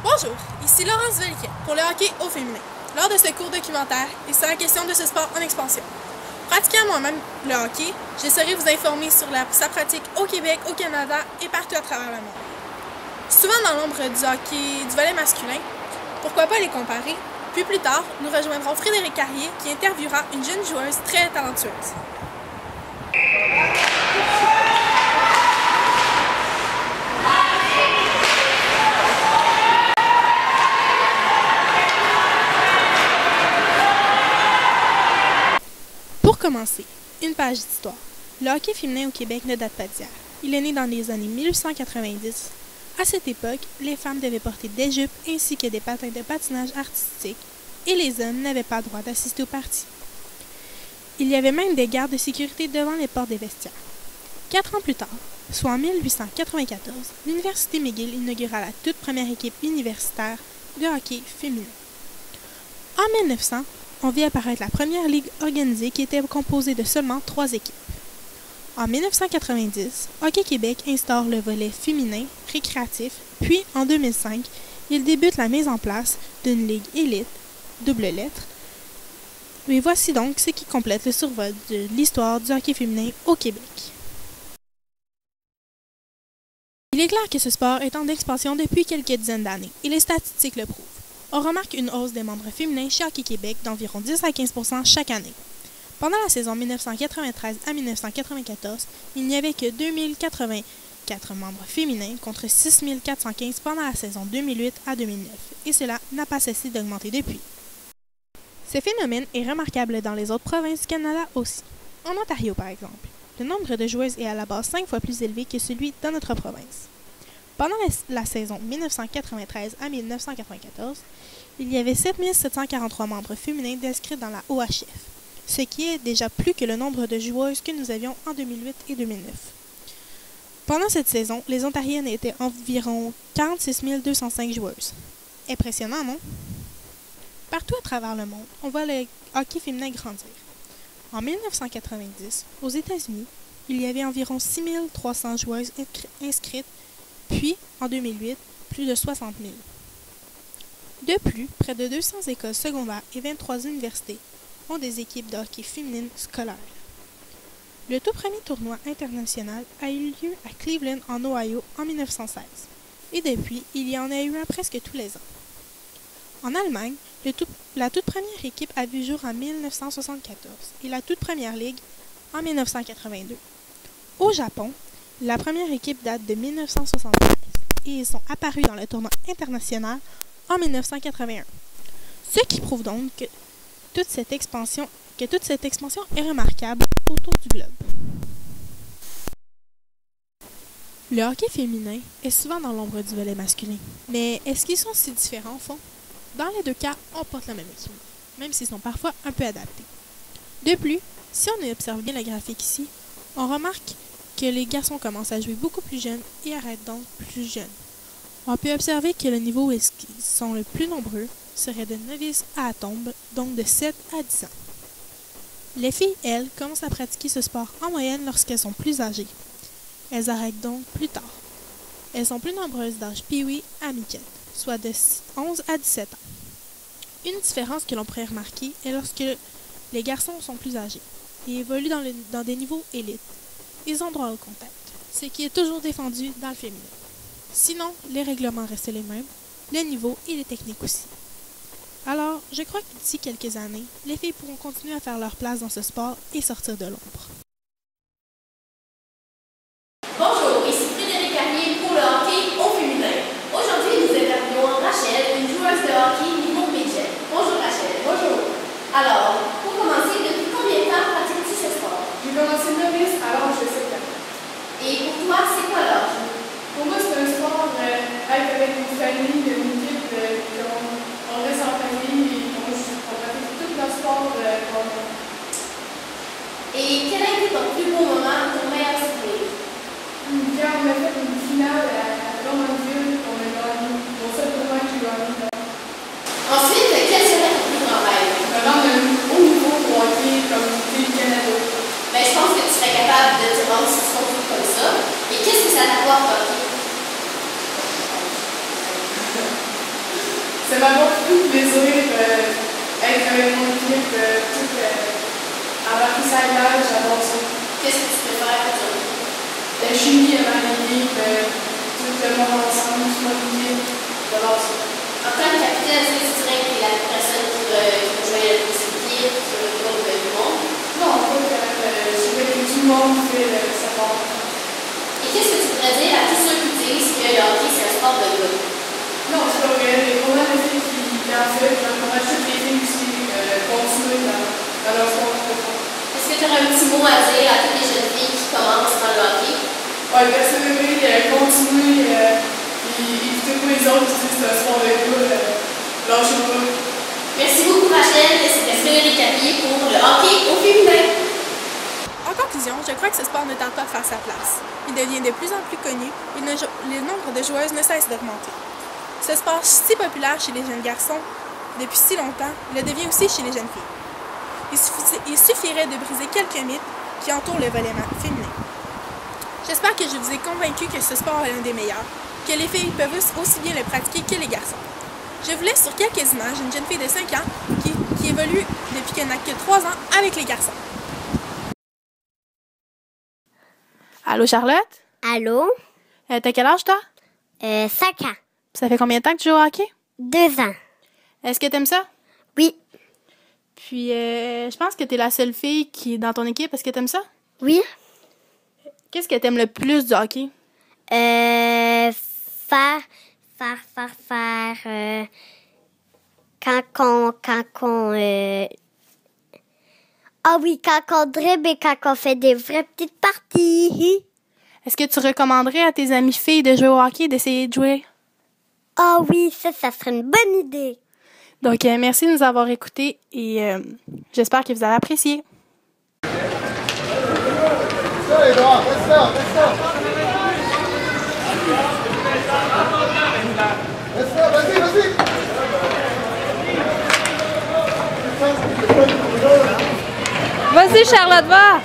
Bonjour, ici Laurence Veliquet pour le hockey au féminin. Lors de ce court documentaire, il sera question de ce sport en expansion. Pratiquant moi-même le hockey, je saurai vous informer sur sa pratique au Québec, au Canada et partout à travers le monde. Souvent dans l'ombre du hockey du volet masculin, pourquoi pas les comparer? Puis plus tard, nous rejoindrons Frédéric Carrier qui interviewera une jeune joueuse très talentueuse. Pour commencer, une page d'histoire. Le hockey féminin au Québec ne date pas d'hier. Il est né dans les années 1890. À cette époque, les femmes devaient porter des jupes ainsi que des patins de patinage artistique et les hommes n'avaient pas le droit d'assister aux parties. Il y avait même des gardes de sécurité devant les portes des vestiaires. 4 ans plus tard, soit en 1894, l'Université McGill inaugura la toute première équipe universitaire de hockey féminin. En 1900, on vit apparaître la première ligue organisée qui était composée de seulement 3 équipes. En 1990, Hockey Québec instaure le volet féminin récréatif, puis en 2005, il débute la mise en place d'une ligue élite, double lettre. Et voici donc ce qui complète le survol de l'histoire du hockey féminin au Québec. Il est clair que ce sport est en expansion depuis quelques dizaines d'années, et les statistiques le prouvent. On remarque une hausse des membres féminins chez Hockey Québec d'environ 10 à 15 % chaque année. Pendant la saison 1993 à 1994, il n'y avait que 2084 membres féminins contre 6415 pendant la saison 2008 à 2009, et cela n'a pas cessé d'augmenter depuis. Ce phénomène est remarquable dans les autres provinces du Canada aussi. En Ontario, par exemple, le nombre de joueuses est à la base 5 fois plus élevé que celui dans notre province. Pendant la saison 1993 à 1994, il y avait 7743 membres féminins d'inscrits dans la OHF, ce qui est déjà plus que le nombre de joueuses que nous avions en 2008 et 2009. Pendant cette saison, les Ontariennes étaient environ 46 205 joueuses. Impressionnant, non? Partout à travers le monde, on voit le hockey féminin grandir. En 1990, aux États-Unis, il y avait environ 6 300 joueuses inscrites, puis, en 2008, plus de 60 000. De plus, près de 200 écoles secondaires et 23 universités ont des équipes de hockey féminine scolaires. Le tout premier tournoi international a eu lieu à Cleveland, en Ohio, en 1916. Et depuis, il y en a eu un presque tous les ans. En Allemagne, la toute première équipe a vu jour en 1974 et la toute première ligue en 1982. Au Japon, la première équipe date de 1973 et ils sont apparus dans le tournoi international en 1981. Ce qui prouve donc que toute cette expansion est remarquable autour du globe. Le hockey féminin est souvent dans l'ombre du volet masculin. Mais est-ce qu'ils sont si différents au fond? Dans les deux cas, on porte le même équipement, même s'ils sont parfois un peu adaptés. De plus, si on observe bien le graphique ici, on remarque que les garçons commencent à jouer beaucoup plus jeunes et arrêtent donc plus jeunes. On peut observer que le niveau où ils sont le plus nombreux serait de novices à tombe, donc de 7 à 10 ans. Les filles, elles, commencent à pratiquer ce sport en moyenne lorsqu'elles sont plus âgées. Elles arrêtent donc plus tard. Elles sont plus nombreuses d'âge pee-wee à midget, soit de 11 à 17 ans. Une différence que l'on pourrait remarquer est lorsque les garçons sont plus âgés et évoluent dans des niveaux élites. Ils ont droit au contact, ce qui est toujours défendu dans le féminin. Sinon, les règlements restent les mêmes, le niveau et les techniques aussi. Alors, je crois que d'ici quelques années, les filles pourront continuer à faire leur place dans ce sport et sortir de l'ombre. Bonjour, ici Frédéric Carrier pour le hockey au féminin. Aujourd'hui, nous interviewons Rachel, une joueuse de hockey niveau midget. Bonjour Rachel. Bonjour. Alors, pour commencer, depuis combien de temps pratiques-tu ce sport? J'ai commencé novice à l'âge de 7 ans. Et pour toi, c'est quoi l'âge? Pour moi, c'est un sport être avec une famille, une équipe, on reste en famille et on pratique tout le sport. Et quel a été ton plus beau moment, ton meilleur souvenir? Quand on a fait une finale à Drummondville, on a gagné. Mon seul tournoi que j'ai gagné. Ensuite, quel serait ton plus grand rêve? Rendre un haut niveau pour hockey comme le Canada. Ben, je pense que tu serais capable de te rendre si tu continues comme ça. Et qu'est-ce que ça t'apporte, hockey? Ça m'apporte beaucoup de plaisir être avec mon équipe, à l'apprentissage, j'adore ça. Qu'est-ce que tu préfères pour toi? La chimie avec l'équipe, tout le monde ensemble, tout mon équipe, j'adore ça. En tant que capitaine, est-ce que tu dirais que tu es la personne qui va jouer avec les équipes, qui va jouer avec du monde? Non, pas que je veux que tout le monde fait sa part. Et qu'est-ce que tu pourrais dire à tous ceux qui disent que le hockey, c'est un sport de gars? Non, c'est pas vrai. Il y a pas mal de filles qui en font, puis j'encourage toutes les filles aussi continuer dans leur sport. Est-ce que tu aurais un petit mot à dire à toutes les jeunes filles qui commencent dans le hockey? Ouais, persévérer, continuer, puis éviter tous les autres qui disent que c'est un sport de gars, lâchez pas. Merci beaucoup, Rachel. Et c'était Frédéric Capier pour le hockey au féminin. En conclusion, je crois que ce sport ne tente pas de faire sa place. Il devient de plus en plus connu et le nombre de joueuses ne cesse d'augmenter. Ce sport si populaire chez les jeunes garçons depuis si longtemps, il le devient aussi chez les jeunes filles. Il suffirait de briser quelques mythes qui entourent le volley féminin. J'espère que je vous ai convaincu que ce sport est l'un des meilleurs, que les filles peuvent aussi bien le pratiquer que les garçons. Je vous laisse sur quelques images d'une jeune fille de 5 ans qui évolue depuis qu'elle n'a que 3 ans avec les garçons. Allô Charlotte? Allô? T'as quel âge toi? 5 ans. Ça fait combien de temps que tu joues au hockey? 2 ans. Est-ce que t'aimes ça? Oui. Puis je pense que t'es la seule fille qui est dans ton équipe. Est-ce que t'aimes ça? Oui. Qu'est-ce que t'aimes le plus du hockey? Faire. Ah oui, quand on dribble et quand on fait des vraies petites parties. Est-ce que tu recommanderais à tes amies filles de jouer au hockey, d'essayer de jouer? Ah oui, ça serait une bonne idée. Donc, merci de nous avoir écoutés et j'espère que vous avez apprécié. Vas-y, Charlotte, va!